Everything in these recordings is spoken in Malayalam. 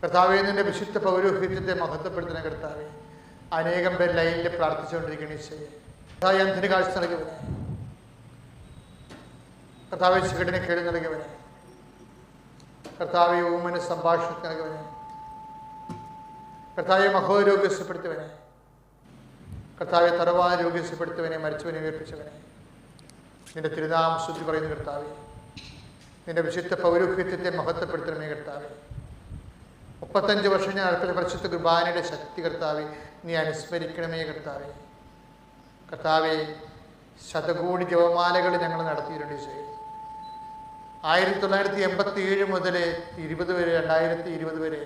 കർത്താവേ, നിന്റെ വിശുദ്ധ പൗരോഹിത്യത്തെ മഹത്വപ്പെടുത്തുന്ന കർത്താവേ, അനേകം പേർ ലൈനിൽ പ്രാർത്ഥിച്ചുകൊണ്ടിരിക്കുന്ന ഈശോയെ, കർത്താവേ, അന്ധന് കാഴ്ച നൽകിയവനെ, കർത്താവേ, ചെകിടിന് കേട് നൽകിയവനെ, കർത്താവെ, ഊമന് സംഭാഷണത്തിന് നൽകിയവനെ, കർത്താവെ, മഹോരോഗ്യസ്യപ്പെടുത്തിയവനെ, കർത്താവെ, തറവാന രോഗ്യസ്യപ്പെടുത്തിയവനെ, മരിച്ചവനെ ഉയർപ്പിച്ചവനെ, നിന്റെ തിരുനാമം സ്തുതി പറയുന്ന കർത്താവെ, നിന്റെ വിശുദ്ധ പൗരോഹിത്യത്തെ മഹത്വപ്പെടുത്തണമേ കർത്താവെ. 35 വർഷം ഞാൻ നടത്തിയ പരിശുദ്ധ കുർബാനയുടെ ശക്തി കർത്താവെ നീ അനുസ്മരിക്കണമേ കർത്താവെ. കർത്താവെ, ശതകോടി ജപമാലകൾ ഞങ്ങൾ നടത്തിയിട്ടുണ്ട് ഈശോയെ. 1987 മുതൽ 20 വരെ 2020 വരെ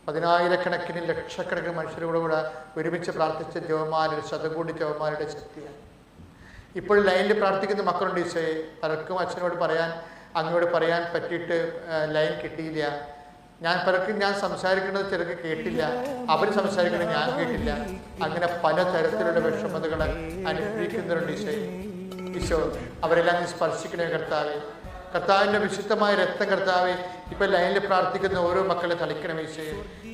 10,000-കണക്കിന് ലക്ഷക്കണക്കിന് മനുഷ്യരോടുകൂടെ ഒരുമിച്ച് പ്രാർത്ഥിച്ച ജപമാലയുടെ ശതകോടി ജപമാലയുടെ ശക്തിയാണ്. ഇപ്പോൾ ലൈനിൽ പ്രാർത്ഥിക്കുന്ന മക്കളുണ്ട് ഈശോയെ. പലർക്കും അച്ഛനോട് അങ്ങോട്ട് പറയാൻ പറ്റിയിട്ട് ലൈൻ കിട്ടിയില്ല. പലർക്കും ഞാൻ സംസാരിക്കുന്നത് ചിലർക്ക് കേട്ടില്ല, അവർ സംസാരിക്കുന്നത് ഞാൻ കേട്ടില്ല. അങ്ങനെ പലതരത്തിലുള്ള വിഷമതകൾ അനുഭവിക്കുന്നവരുണ്ട് ഈശോ. അവരെല്ലാം നീ സ്പർശിക്കണേ കർത്താവെ. കർത്താവിൻ്റെ വിശുദ്ധമായ രക്തം കർത്താവെ ഇപ്പം ലൈനിൽ പ്രാർത്ഥിക്കുന്ന ഓരോ മക്കളെ തളിക്കണം ഈശോയെ.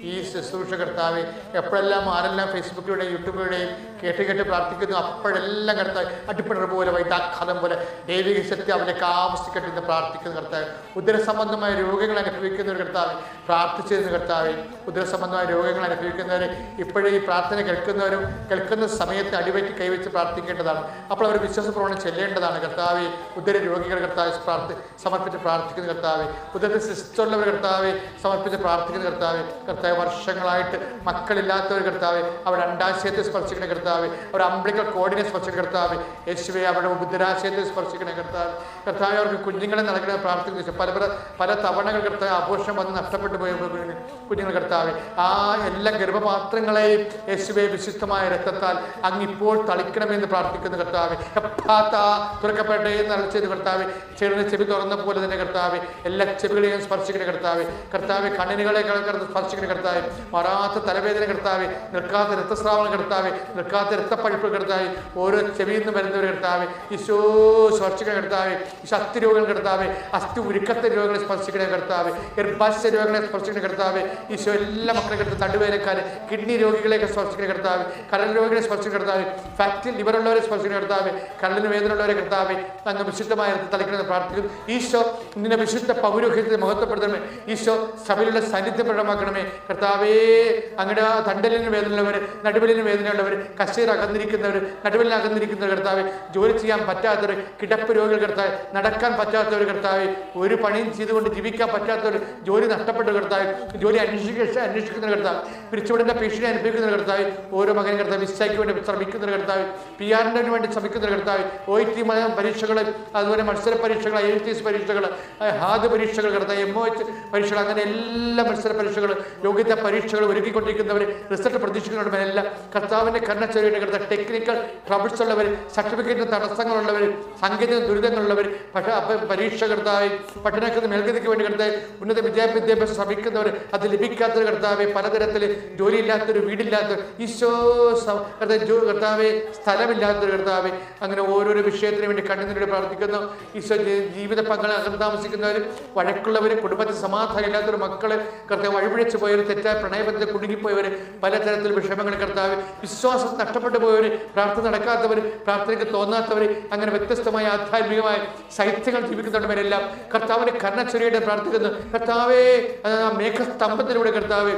ഈ ശുശ്രൂഷ കർത്താവെ എപ്പോഴെല്ലാം ആരെല്ലാം ഫേസ്ബുക്കിലൂടെയും യൂട്യൂബിലൂടെയും കേട്ട് പ്രാർത്ഥിക്കുന്നു, അപ്പോഴെല്ലാം കർത്താവ് അടിപ്പിണർ പോലെ വൈദ്യാഘാതം പോലെ ദൈവിക ശക്തി അവലേക്ക് ആവശ്യപ്പെട്ട് ഇന്ന് പ്രാർത്ഥിക്കുന്ന കർത്താവ്. ഉദരസംബന്ധമായ രോഗങ്ങൾ അനുഭവിക്കുന്നവർ കർത്താവ് പ്രാർത്ഥിച്ചിരുന്ന കർത്താവ്. ഉദരസംബന്ധമായ രോഗങ്ങൾ അനുഭവിക്കുന്നവർ ഇപ്പോഴും ഈ പ്രാർത്ഥന കേൾക്കുന്ന സമയത്ത് അടിവറ്റി കൈവച്ച് പ്രാർത്ഥിക്കേണ്ടതാണ്. അപ്പോൾ അവർ വിശ്വാസപ്രവണം ചെല്ലേണ്ടതാണ് കർത്താവ്. ഉദര രോഗികൾ കർത്താവ് സമർപ്പിച്ച് പ്രാർത്ഥിക്കുന്ന കർത്താവ്. ഉദരത്തിൽ സിസ്റ്റുള്ളവർ കർത്താവ് സമർപ്പിച്ച് പ്രാർത്ഥിക്കുന്ന കർത്താവ്. വർഷങ്ങളായിട്ട് മക്കളില്ലാത്തവർ കർത്താവ് അവരുടെ അണ്ടാശയത്തെ സ്പർശിക്കുന്ന കർത്താവ്, അവരുടെ അംബ്ലിക്കൽ കോഡിനെ സ്പർശിക്കുന്ന കർത്താവ്. യേശുവേ, അവരുടെ ഉദരാശയത്തെ സ്പർശിക്കുന്ന കർത്താവ്. അവർക്ക് കുഞ്ഞുങ്ങളെ നൽകണ പ്രാർത്ഥിക്കുന്ന പല തവണകൾ കർത്താവ് ആഘോഷം വന്ന് നഷ്ടപ്പെട്ടു പോയ കുഞ്ഞുങ്ങൾ കർത്താവ്. ആ എല്ലാ ഗർഭപാത്രങ്ങളെയും യേശുവേ വിശുദ്ധമായ രക്തത്താൽ അങ്ങിപ്പോൾ തളിക്കണമെന്ന് പ്രാർത്ഥിക്കുന്ന കർത്താവ്. തുറക്കപ്പെട്ടേ എന്ന് കർത്താവ്. ചെവി തുറന്ന പോലെ തന്നെ കർത്താവ് എല്ലാ ചെവികളെയും സ്പർശിക്കുന്ന കർത്താവ്. കണ്ണിനുകളെ സ്പർശിക്കുന്ന കർത്താവ്. മാറാത്ത തലവേദന കർത്താവ്, നിൽക്കാത്ത രക്തസ്രാവണം കർത്താവ്, നിൽക്കാത്ത രക്തപ്പഴുപ്പ് കർത്താവ്, ഓരോ ചെവിയിൽ നിന്ന് വരുന്നവർ കർത്താവ് ഈശോ സ്പർശിക്കുന്ന കർത്താവ്. അസ്ഥി രോഗങ്ങൾ കർത്താവ്, അസ്ഥി ഉരുക്കത്തെ രോഗങ്ങളെ സ്പർശിക്കുന്ന കർത്താവ്, ഗർഭാശയ രോഗങ്ങളെ സ്പർശിക്കുന്ന കർത്താവ്. ഈശോ എല്ലാ മക്കളെ കർത്താവ്, തണ്ടുവേദനക്കാർ, കിഡ്നി രോഗികളെയൊക്കെ സ്പർശിക്കുന്ന കർത്താവ്, കരൾ രോഗികളെ സ്പർശിക്കുന്ന കർത്താവ്, ഫാറ്റ് ലിവറുള്ളവരെ സ്പർശിക്കുന്ന കർത്താവ്, കരളിന് വേദന ഉള്ളവരെ കർത്താവ് അങ്ങ് വിശുദ്ധമായ തളിക്കണമെന്ന് പ്രാർത്ഥിക്കുന്നു. ഈശോ നിന്റെ വിശുദ്ധ പൗരോഹിത്യത്തെ മഹത്വപ്പെടുത്തണമേ. ഈശോ സഭയിലുള്ള സാന്നിധ്യം പ്രകടമാക്കണമേ കർത്താവേ. അങ്ങയുടെ തണ്ടലിന് വേദനയുള്ളവർ, നടുവലിന് വേദനയുള്ളവർ, കശീർ അകന്നിരിക്കുന്നവർ, നടുവലിന് അകന്നിരിക്കുന്നവർ കർത്താവ്, ജോലി ചെയ്യാൻ പറ്റാത്തവർ, കിടപ്പ് രോഗികൾ കർത്താവ്, നടക്കാൻ പറ്റാത്തവർ കർത്താവ്, ഒരു പണിയും ചെയ്തുകൊണ്ട് ജീവിക്കാൻ പറ്റാത്തവർ, ജോലി നഷ്ടപ്പെട്ട കർത്താവ്, ജോലി അന്വേഷിക്കുന്ന കർത്താവ്, പിരിച്ചുവിടുന്ന ഭീഷണി അനുഭവിക്കുന്ന കർത്താവ്, ഓരോ മകൻ കർത്താവ് വിസയ്ക്ക് വേണ്ടി ശ്രമിക്കുന്ന കർത്താവ്, PR വേണ്ടി ശ്രമിക്കുന്ന കർത്താവ്, OIT പരീക്ഷകൾ, അതുപോലെ മത്സര പരീക്ഷകൾ, IELTS പരീക്ഷകൾ, ഹാദ് പരീക്ഷകൾ കർത്താവ്, MOH പരീക്ഷകൾ, അങ്ങനെ എല്ലാ മത്സര പരീക്ഷകൾ, യോഗ്യതാ പരീക്ഷകൾ ഒരുക്കിക്കൊണ്ടിരിക്കുന്നവർ, റിസൾട്ട് പ്രതീക്ഷിക്കുന്നവരെല്ലാം കർത്താവിൻ്റെ കരുണച്ചൊരിയുടെ കർത്താവ്, ടെക്നിക്കൽ ട്രബിൾസ് ഉള്ളവർ, സർട്ടിഫിക്കറ്റിന് തടസ്സങ്ങളുള്ളവർ, സാങ്കേതിക ദുരിതങ്ങളുള്ളവർ, പരീക്ഷ കർത്താവ്, പഠനത്തിന് മേൽഗതിക്ക് വേണ്ടി കർത്താവ്, ഉന്നത വിദ്യാഭ്യാസം ശ്രമിക്കുന്നവർ, അത് ലഭിക്കാത്തൊരു കർത്താവ്, പലതരത്തിൽ ജോലിയില്ലാത്തൊരു, വീടില്ലാത്തൊരു, ഈശോ കർത്താവ്, സ്ഥലമില്ലാത്തൊരു കർത്താവ്, അങ്ങനെ ഓരോരോ വിഷയത്തിന് വേണ്ടി കണ്ണുനീരോട് പ്രാർത്ഥിക്കുന്നു. ഈശോ ജീവിത പങ്കാളി താമസിക്കുന്നവർ, വഴക്കുള്ളവർ, കുടുംബത്തിൽ സമാധാനം ഇല്ലാത്തൊരു മക്കൾ കർത്താവ്, വഴിപിഴച്ചു പോയവർ, തെറ്റായ പ്രണയബന്ധത്തിൽ കുടുങ്ങിപ്പോയവർ, പലതരത്തിൽ വിഷമങ്ങൾ കർത്താവ്, വിശ്വാസം നഷ്ടപ്പെട്ടു പോയവർ, പ്രാർത്ഥന നടക്കാത്തവർ, പ്രാർത്ഥനയ്ക്ക് തോന്നാത്തവർ, അങ്ങനെ വ്യത്യസ്തമായ ആധ്യാത്മികമായ സാഹിത്യങ്ങൾ ജീവിക്കുന്നവരെല്ലാം കർത്താവിനെ കരുണച്ചൊരിയുടെ പ്രാർത്ഥിക്കുന്നു. കർത്താവേ, മേഘസ്തംഭത്തിലൂടെ കർത്താവ്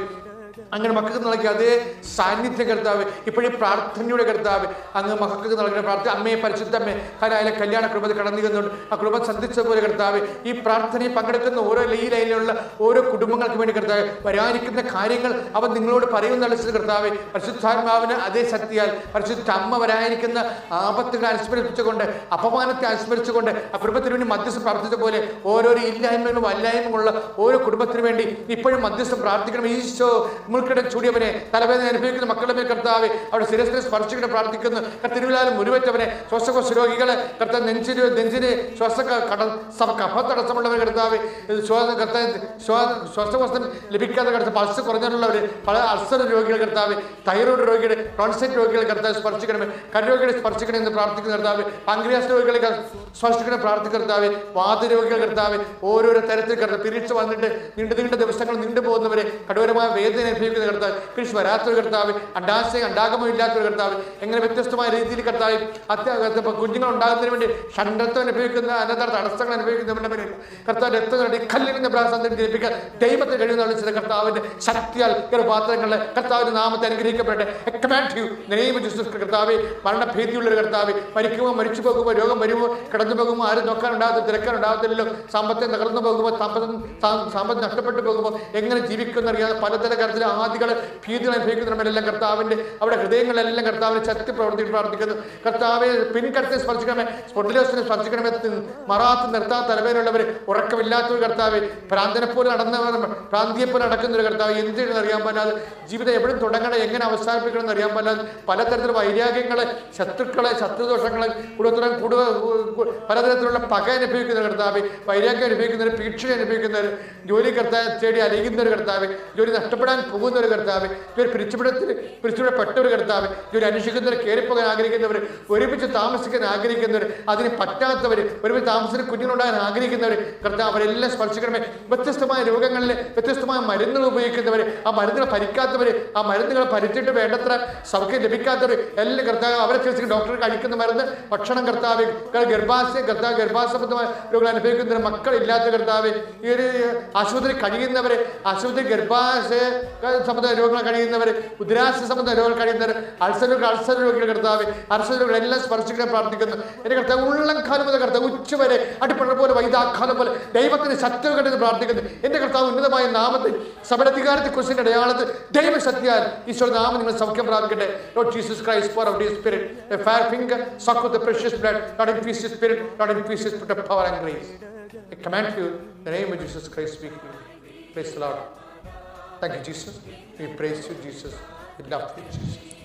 അങ്ങനെ മക്കൾക്ക് നൽകിയ അതേ സാന്നിധ്യം കർത്താവ് ഇപ്പോഴും പ്രാർത്ഥനയുടെ കർത്താവ് അങ്ങ് മക്കൾക്ക് നൽകുന്ന പ്രാർത്ഥന. അമ്മയെ പരിശുദ്ധമ്മേ, അതിലെ കല്യാണ കുടുംബത്തിൽ കടന്നുകൊണ്ട് ആ കുടുംബം ശ്രദ്ധിച്ചതുപോലെ കർത്താവ് ഈ പ്രാർത്ഥനയിൽ പങ്കെടുക്കുന്ന ഓരോ ലൈനിലുള്ള ഓരോ കുടുംബങ്ങൾക്ക് വേണ്ടി കർത്താവ് വരാനിരിക്കുന്ന കാര്യങ്ങൾ അവൻ നിങ്ങളോട് പറയുന്ന കർത്താവ്, പരിശുദ്ധാത്മാവിന് അതേ ശക്തിയാൽ പരിശുദ്ധ അമ്മ വരാനിരിക്കുന്ന ആപത്തുകളെ അനുസ്മരിപ്പിച്ചുകൊണ്ട്, അപമാനത്തെ അനുസ്മരിച്ചുകൊണ്ട് ആ കുടുംബത്തിന് വേണ്ടി മധ്യസ്ഥം പ്രാർത്ഥിച്ച പോലെ ഓരോരോ ഇല്ലായ്മകളും വല്ലായ്മകളുള്ള ഓരോ കുടുംബത്തിന് വേണ്ടി ഇപ്പോഴും മധ്യസ്ഥം പ്രാർത്ഥിക്കണം. ഈശോ മുൾക്കിടം ചൂടിയവനെ, തലവേദന അനുഭവിക്കുന്ന മക്കളുടെ മേൽ കർത്താവെ അവിടെ ശിരസിനെ സ്പർശിക്കണം പ്രാർത്ഥിക്കുന്നു. തിരുവിലാലും മുറിവറ്റവനെ, ശ്വാസകോശ രോഗികളെ കർത്താവ്, നെഞ്ചിന് കഫത്തടസ്സമുള്ളവരെ കർത്താവ്, ശ്വാസകോശം ലഭിക്കാതെ കർത്താവ്, പൾസ് കുറഞ്ഞുള്ളവർ, പല അൾസർ രോഗികൾ കർത്താവ്, തൈറോയ്ഡ് രോഗികൾ, ടോൺസൈറ്റ് രോഗികൾ കർത്താവ് സ്പർശിക്കണമേ, കരരോഗികളെ സ്പർശിക്കണം എന്ന് പ്രാർത്ഥിക്കുന്ന കർത്താവ്, പാങ്ക്രിയാസ് രോഗികളെ സ്പർശിക്കണം പ്രാർത്ഥിക്കുന്ന കർത്താവ്, വാതരോഗികൾ കർത്താവ്, ഓരോരോ തരത്തിൽ കർത്താവ്, പിരിച്ച് വന്നിട്ട് നീണ്ട ദിവസങ്ങൾ നീണ്ടുപോകുന്നവരെ, കഠോരമായ വേദന അനുഭവിക്കുന്ന കർത്താവ്, പിരിച്ച് വരാത്തൊരു കർത്താവ്, അണ്ടാഗമോ ഇല്ലാത്തൊരു കർത്താവ്, എങ്ങനെ വ്യത്യസ്തമായ രീതിയിൽ കർത്താവ് കുഞ്ഞുങ്ങൾ ഉണ്ടാകുന്നതിന് വേണ്ടി ഷണ്ടത്വം അനുഭവിക്കുന്ന അനന്തര തടസ്സങ്ങൾ അനുഭവിക്കുന്നവരുടെ പേരിൽ കർത്താവ് രക്തം കല്ലിന്റെ പ്രാസന്ധം ജനിപ്പിക്കാൻ ദൈവത്തെ കഴിയുന്ന വിളിച്ചത് കർത്താവിന്റെ ശക്തിയാൽ പാത്രങ്ങളെ കർത്താവിന്റെ നാമത്തെ അനുഗ്രഹിക്കപ്പെടട്ടെ. കർത്താവ്, മരണഭീതിയുള്ള ഒരു കർത്താവ്, മരിക്കുമ്പോൾ മരിച്ചു പോകുമ്പോൾ, രോഗം വരുമ്പോൾ, കിടന്നു പോകുമ്പോൾ, ആരും നോക്കാനുണ്ടാകത്തില്ല, തിരക്കാനുണ്ടാകത്തില്ലല്ലോ, സാമ്പത്തികം തകർന്നു പോകുമ്പോൾ, സാമ്പത്തികം നഷ്ടപ്പെട്ടു പോകുമ്പോൾ എങ്ങനെ ജീവിക്കുമെന്ന് അറിയാതെ പലതര കാര്യത്തിലെ ആദികളെ ഭീതികൾ അനുഭവിക്കുന്നവരെല്ലാം കർത്താവിന്റെ അവിടെ ഹൃദയങ്ങളെല്ലാം കർത്താവിനെ ശക്തി പ്രവർത്തിച്ച് പ്രാർത്ഥിക്കുന്നു. കർത്താവെ പിൻകടത്തെ സ്പർശിക്കണമേ, സ്പോണ്ടിലോസിനെ സ്പർശിക്കണമേ, മറാത്ത് നിർത്താത്ത തലവേലുള്ളവർ, ഉറക്കമില്ലാത്തൊരു കർത്താവ്, ഭ്രാന്തനെപ്പോലെ ഭ്രാന്തിയെപ്പോലെ നടക്കുന്ന ഒരു കർത്താവ്, എന്ത് ചെയ്യണമെന്ന് അറിയാൻ പാടില്ലാതെ, ജീവിതം എവിടെയും തുടങ്ങണം, എങ്ങനെ അവസാനിപ്പിക്കണമെന്ന് അറിയാൻ പാടില്ലാതെ, പലതരത്തിലുള്ള വൈരാഗ്യങ്ങളെ, ശത്രുക്കളെ, ശത്രുദോഷങ്ങളെ, പലതരത്തിലുള്ള പക അനുഭവിക്കുന്ന കർത്താവ്, വൈരാഗ്യം അനുഭവിക്കുന്നവർ, ഭീഷണി അനുഭവിക്കുന്നവർ, ജോലി കർത്താവ് തേടി അലയുന്ന ഒരു കർത്താവ്, ജോലി നഷ്ടപ്പെടാൻ പോകുന്ന ഒരു കർത്താവ്, ജോലി പിരിച്ചുവിടപ്പെട്ട ഒരു കർത്താവ്, ജോലി അന്വേഷിക്കുന്നവർ, കയറിപ്പോകാൻ ആഗ്രഹിക്കുന്നവർ, ഒരുമിച്ച് താമസിക്കാൻ ആഗ്രഹിക്കുന്നവർ, അതിന് പറ്റാത്തവർ, ഒരുമിച്ച് താമസിക്കുന്ന കുഞ്ഞുങ്ങളുണ്ടാകാൻ ആഗ്രഹിക്കുന്നവർ കർത്താവ്, അവരെല്ലാം സ്പർശിക്കണമേ. വ്യത്യസ്തമായ രോഗങ്ങളിൽ വ്യത്യസ്തമായ മരുന്നുകൾ ഉപയോഗിക്കുന്നവർ, ആ മരുന്നുകൾ ഭരിക്കാത്തവർ, ആ മരുന്നുകൾ ഭരിച്ചിട്ട് വേണ്ടത്ര സൗഖ്യം ലഭിക്കാത്തവർ എല്ലാം കർത്താവ്, അവരെ ചികിത്സിക്കുന്ന ഡോക്ടർ കഴിക്കുന്ന മരുന്ന്, ഭക്ഷണം കർത്താവ്, ഗർഭാസംബന്ധമായ രോഗങ്ങൾ അനുഭവിക്കുന്നവർ, മക്കളില്ലാത്ത കർത്താവ്, ഈ ഒരു ആശുപത്രി കഴിയുന്നവരെ, ആശുപത്രി ഗർഭാശയ സംബന്ധ രോഗങ്ങൾ കഴിയുന്നവർ, ഉദരാശയ സംബന്ധ രോഗങ്ങൾ കഴിയുന്നവർ, അൾസർ രോഗികൾ കർത്താവ്, അൾസർ രോഗികളെല്ലാം സ്പർശിക്കാൻ പ്രാർത്ഥിക്കുന്നു. എൻ്റെ കർത്താവ് ഉള്ളംകാലം മുതൽ കർത്താവ് ഉച്ചവരെ അടിപ്പഴ പോലെ വൈദാക്കാലം പോലെ ദൈവത്തിന് ശക്തി കണ്ടെന്ന് പ്രാർത്ഥിക്കുന്നു. എൻ്റെ കർത്താവ് ഉന്നതമായ നാമത്തിൽ സബലധികാരത്തെ കുറിച്ചിൻ്റെ അടയാളത്തിൽ ദൈവശക്തിയാൽ ഈശോ നാമം നിങ്ങൾ സൗഖ്യം പ്രാപിക്കട്ടെ. Lord Jesus Christ, pour out your spirit, a fire finger, suck with the precious blood, not infuse your spirit, not infuse your spirit of power and grace. I command you, in the name of Jesus Christ, speak to you. Praise the Lord. Thank you, Jesus. We praise you, Jesus. We love you, Jesus.